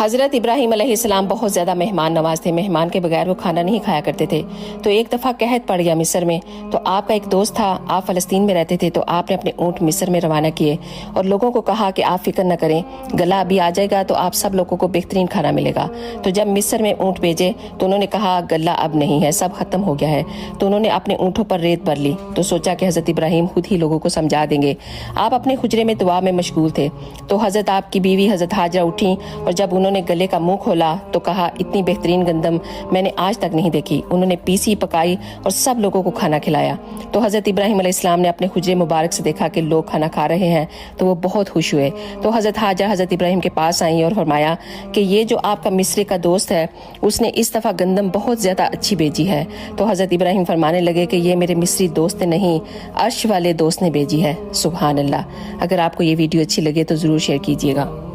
حضرت ابراہیم علیہ السلام بہت زیادہ مہمان نواز تھے، مہمان کے بغیر وہ کھانا نہیں کھایا کرتے تھے۔ تو ایک دفعہ قحط پڑ گیا مصر میں، تو آپ کا ایک دوست تھا، آپ فلسطین میں رہتے تھے، تو آپ نے اپنے اونٹ مصر میں روانہ کیے اور لوگوں کو کہا کہ آپ فکر نہ کریں، گلہ ابھی آ جائے گا تو آپ سب لوگوں کو بہترین کھانا ملے گا۔ تو جب مصر میں اونٹ بھیجے تو انہوں نے کہا گلہ اب نہیں ہے، سب ختم ہو گیا ہے۔ تو انہوں نے اپنے اونٹوں پر ریت بھر لی، تو سوچا کہ حضرت ابراہیم خود ہی لوگوں کو سمجھا دیں گے۔ آپ اپنے حجرے میں دعا میں مشغول تھے، تو حضرت آپ کی بیوی حضرت ہاجرہ اٹھیں اور جب انہوں نے گلے کا منہ کھولا تو کہا اتنی بہترین گندم میں نے آج تک نہیں دیکھی۔ انہوں نے پیسی پکائی اور سب لوگوں کو کھانا کھلایا۔ تو حضرت ابراہیم علیہ السلام نے اپنے حجرے مبارک سے دیکھا کہ لوگ کھانا کھا رہے ہیں تو وہ بہت خوش ہوئے۔ تو حضرت ہاجرہ حضرت ابراہیم کے پاس آئیں اور فرمایا کہ یہ جو آپ کا مصری کا دوست ہے اس نے اس دفعہ گندم بہت زیادہ اچھی بھیجی ہے۔ تو حضرت ابراہیم فرمانے لگے کہ یہ میرے مصری دوست نہیں، عرش والے دوست نے بھیجی ہے۔ سبحان اللہ۔ اگر آپ کو یہ ویڈیو اچھی لگے تو ضرور شیئر کیجیے گا۔